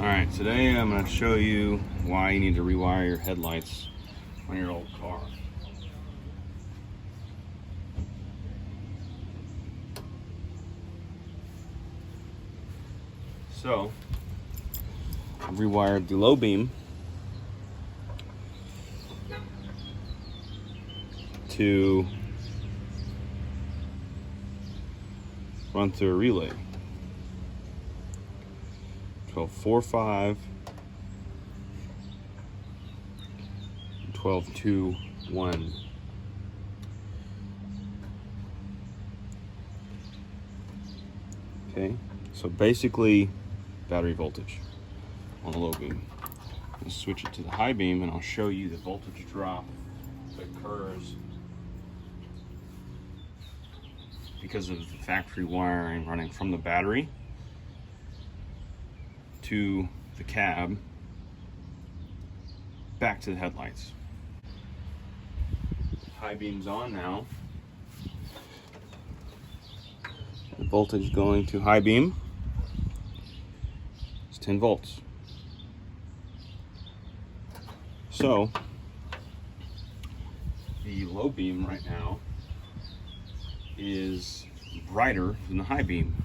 Alright, today I'm going to show you why you need to rewire your headlights on your old car. So, I've rewired the low beam to run through a relay. 12.45, 12.2.1. Okay, so basically battery voltage on the low beam. Let's switch it to the high beam and I'll show you the voltage drop that occurs because of the factory wiring running from the battery to the cab back to the headlights. High beam's on now. The voltage going to high beam is 10 volts. So the low beam right now is brighter than the high beam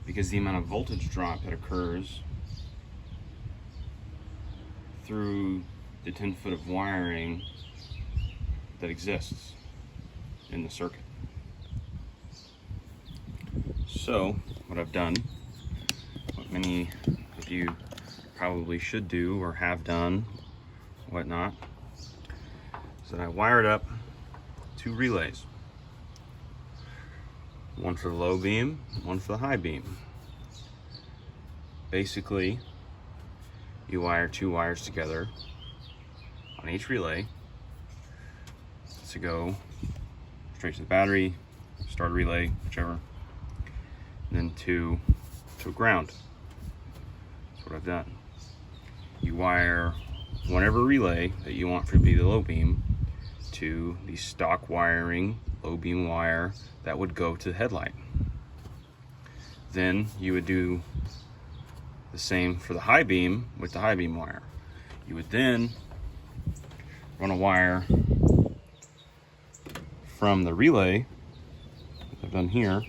because the amount of voltage drop that occurs through the 10 foot of wiring that exists in the circuit. So what I've done, what many of you probably should do or have done, whatnot, is that I wired up two relays. One for the low beam, one for the high beam. Basically, you wire two wires together on each relay to go straight to the battery, start a relay, whichever, and then to ground. That's what I've done. You wire whatever relay that you want for to be the low beam to the stock wiring low beam wire that would go to the headlight. Then you would do the same for the high beam with the high beam wire. You would then run a wire from the relay, like I've done here,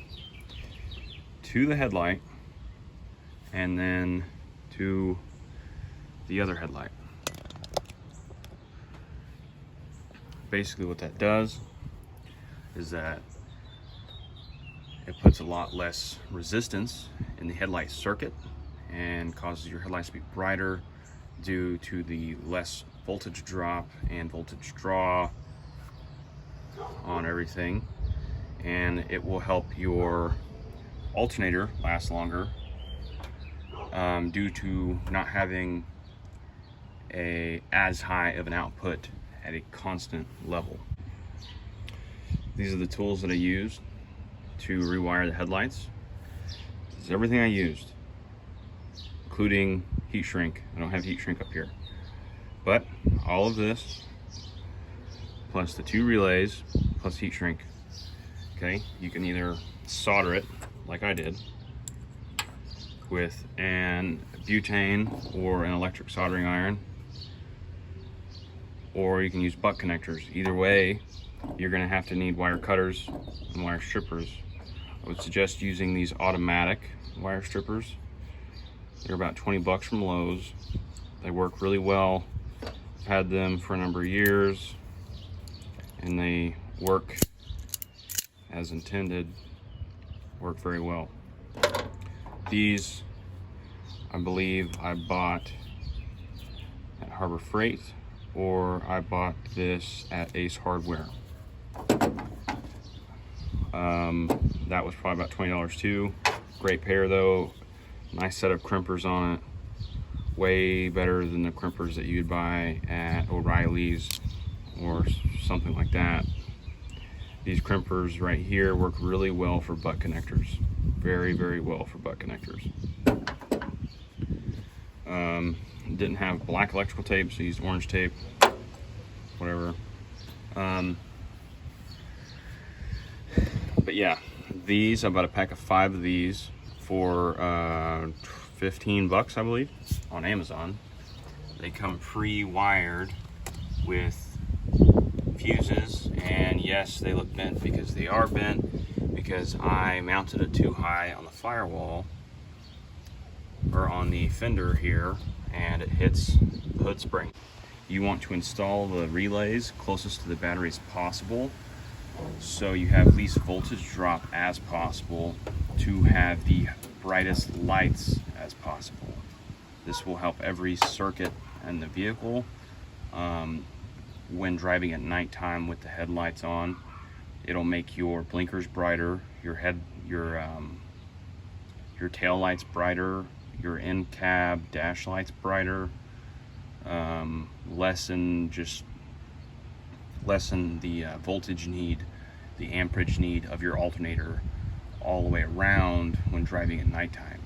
to the headlight and then to the other headlight. Basically what that does is that it puts a lot less resistance in the headlight circuit and causes your headlights to be brighter due to the less voltage drop and voltage draw on everything, and it will help your alternator last longer due to not having as high of an output at a constant level. These are the tools that I used to rewire the headlights. This is everything I used, including heat shrink. I don't have heat shrink up here, but all of this plus the two relays plus heat shrink. Okay, you can either solder it like I did with an butane or an electric soldering iron, or you can use butt connectors. Either way, you're going to have to need wire cutters and wire strippers. I would suggest using these automatic wire strippers. They're about 20 bucks from Lowe's. They work really well. I've had them for a number of years and they work as intended, work very well. These, I believe I bought at Harbor Freight, or I bought this at Ace Hardware. That was probably about $20 too. Great pair though. Nice set of crimpers on it. Way better than the crimpers that you'd buy at O'Reilly's or something like that. These crimpers right here work really well for butt connectors. Very, very well for butt connectors. Didn't have black electrical tape, so I used orange tape, whatever. But yeah, these, I bought a pack of 5 of these for 15 bucks, I believe, on Amazon. They come pre-wired with fuses, and yes, they look bent because they are bent, because I mounted it too high on the firewall, or on the fender here, and it hits the hood spring. You want to install the relays closest to the battery as possible, so you have least voltage drop as possible to have the brightest lights as possible. This will help every circuit in the vehicle. When driving at nighttime with the headlights on, it'll make your blinkers brighter, your tail lights brighter, your in-cab dash lights brighter, lessen the voltage need, the amperage need of your alternator all the way around when driving at nighttime.